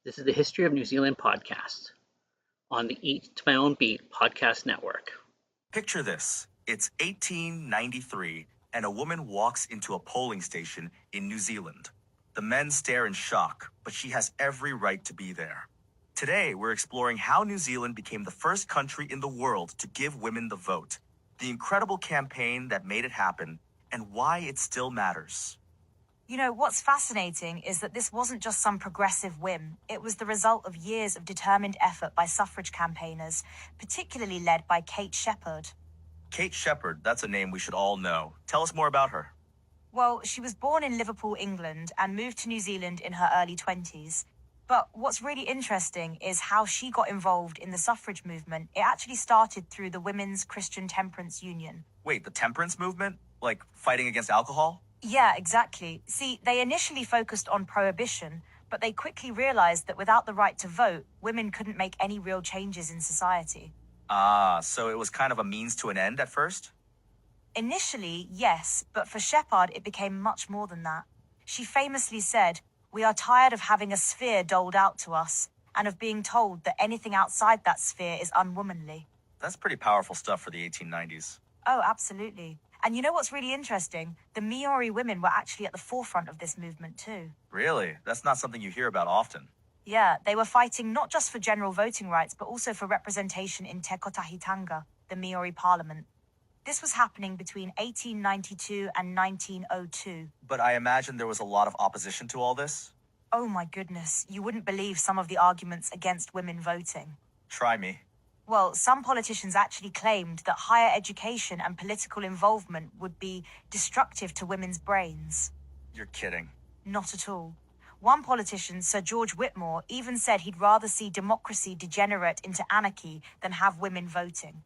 This is the History of New Zealand podcast on the Eat to My Own Beat podcast network. Picture this. It's 1893, and a woman walks into a polling station in New Zealand. The men stare in shock, but she has every right to be there. Today, we're exploring how New Zealand became the first country in the world to give women the vote, the incredible campaign that made it happen, and why it still matters. You know, what's fascinating is that this wasn't just some progressive whim. It was the result of years of determined effort by suffrage campaigners, particularly led by Kate Sheppard. Kate Sheppard, that's a name we should all know. Tell us more about her. Well, she was born in Liverpool, England, and moved to New Zealand in her early 20s. But what's really interesting is how she got involved in the suffrage movement. It actually started through the Women's Christian Temperance Union. Wait, the Temperance movement? Like fighting against alcohol? Yeah, exactly. See, they initially focused on prohibition, but they quickly realized that without the right to vote, women couldn't make any real changes in society. So it was kind of a means to an end at first? Initially, yes, but for Sheppard, it became much more than that. She famously said, "We are tired of having a sphere doled out to us, and of being told that anything outside that sphere is unwomanly." That's pretty powerful stuff for the 1890s. Oh, absolutely. And you know what's really interesting? The Māori women were actually at the forefront of this movement too. Really? That's not something you hear about often. Yeah, they were fighting not just for general voting rights, but also for representation in Te Kotahitanga, the Māori parliament. This was happening between 1892 and 1902. But I imagine there was a lot of opposition to all this. Oh my goodness, you wouldn't believe some of the arguments against women voting. Try me. Well, some politicians actually claimed that higher education and political involvement would be destructive to women's brains. You're kidding. Not at all. One politician, Sir George Whitmore, even said he'd rather see democracy degenerate into anarchy than have women voting.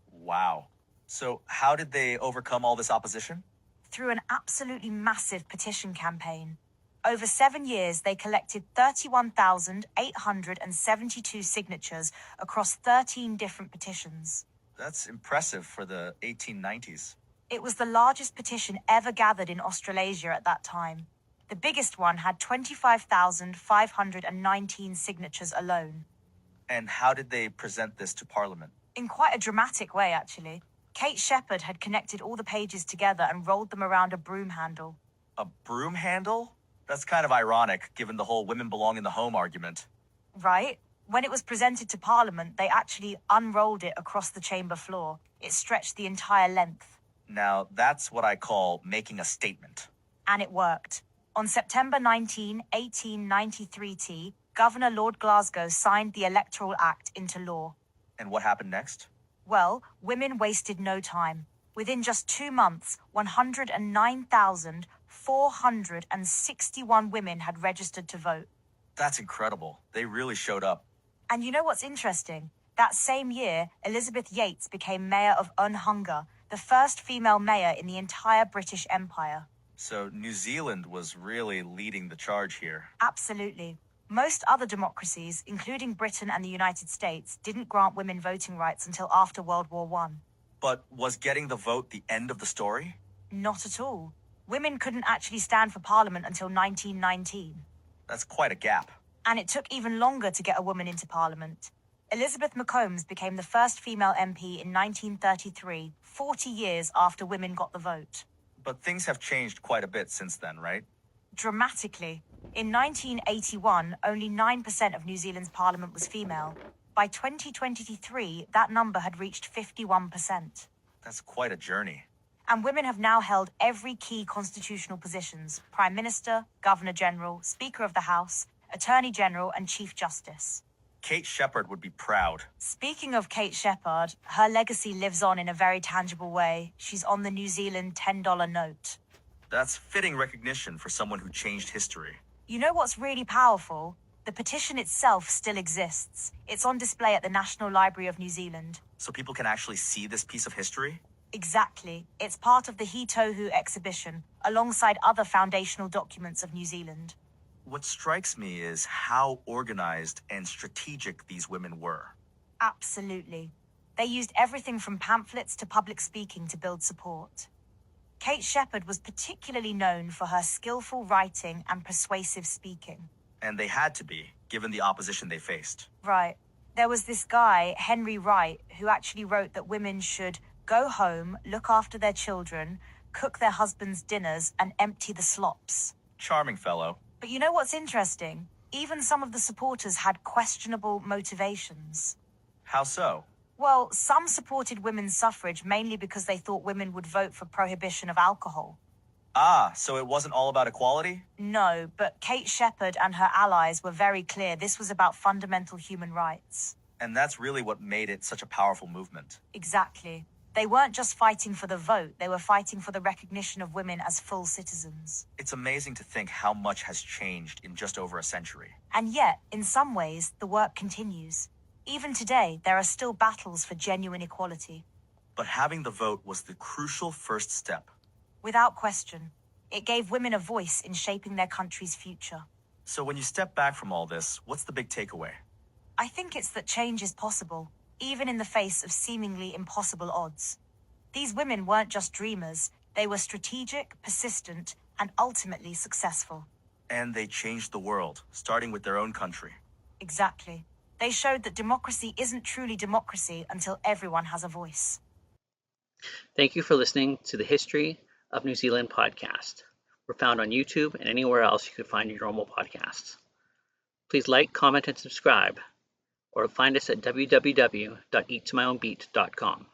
Wow. So how did they overcome all this opposition? Through an absolutely massive petition campaign. Over 7 years, they collected 31,872 signatures across 13 different petitions. That's impressive for the 1890s. It was the largest petition ever gathered in Australasia at that time. The biggest one had 25,519 signatures alone. And how did they present this to Parliament? In quite a dramatic way, actually. Kate Sheppard had connected all the pages together and rolled them around a broom handle. A broom handle? That's kind of ironic, given the whole women belong in the home argument. Right? When it was presented to Parliament, they actually unrolled it across the chamber floor. It stretched the entire length. Now, that's what I call making a statement. And it worked. On September 19, 1893, Governor Lord Glasgow signed the Electoral Act into law. And what happened next? Well, women wasted no time. Within just 2 months, 109,461 women had registered to vote. That's incredible. They really showed up. And you know what's interesting? That same year, Elizabeth Yates became mayor of Onehunga, the first female mayor in the entire British Empire. So New Zealand was really leading the charge here. Absolutely. Most other democracies, including Britain and the United States, didn't grant women voting rights until after World War I. But was getting the vote the end of the story? Not at all. Women couldn't actually stand for Parliament until 1919. That's quite a gap. And it took even longer to get a woman into Parliament. Elizabeth McCombs became the first female MP in 1933, 40 years after women got the vote. But things have changed quite a bit since then, right? Dramatically. In 1981, only 9% of New Zealand's parliament was female. By 2023, that number had reached 51%. That's quite a journey. And women have now held every key constitutional positions: Prime Minister, Governor General, Speaker of the House, Attorney General, and Chief Justice. Kate Sheppard would be proud. Speaking of Kate Sheppard, her legacy lives on in a very tangible way. She's on the New Zealand $10 note. That's fitting recognition for someone who changed history. You know what's really powerful? The petition itself still exists. It's on display at the National Library of New Zealand. So people can actually see this piece of history? Exactly. It's part of the He Tohu exhibition, alongside other foundational documents of New Zealand. What strikes me is how organized and strategic these women were. Absolutely. They used everything from pamphlets to public speaking to build support. Kate Sheppard was particularly known for her skillful writing and persuasive speaking. And they had to be. given the opposition they faced. Right. There was this guy, Henry Wright, who actually wrote that women should go home, look after their children, cook their husbands' dinners, and empty the slops. Charming fellow. But you know what's interesting? Even some of the supporters had questionable motivations. How so? Well, some supported women's suffrage mainly because they thought women would vote for prohibition of alcohol. Ah, so it wasn't all about equality? No, but Kate Sheppard and her allies were very clear this was about fundamental human rights. And that's really what made it such a powerful movement. Exactly. They weren't just fighting for the vote, they were fighting for the recognition of women as full citizens. It's amazing to think how much has changed in just over a century. And yet, in some ways, the work continues. Even today, there are still battles for genuine equality. But having the vote was the crucial first step. Without question, it gave women a voice in shaping their country's future. So when you step back from all this, what's the big takeaway? I think it's that change is possible, even in the face of seemingly impossible odds. These women weren't just dreamers, they were strategic, persistent, and ultimately successful. And they changed the world, starting with their own country. Exactly. They showed that democracy isn't truly democracy until everyone has a voice. Thank you for listening to the History of New Zealand podcast. We're found on YouTube and anywhere else you could find your normal podcasts. Please like, comment, and subscribe, or find us at www.eattomyownbeat.com.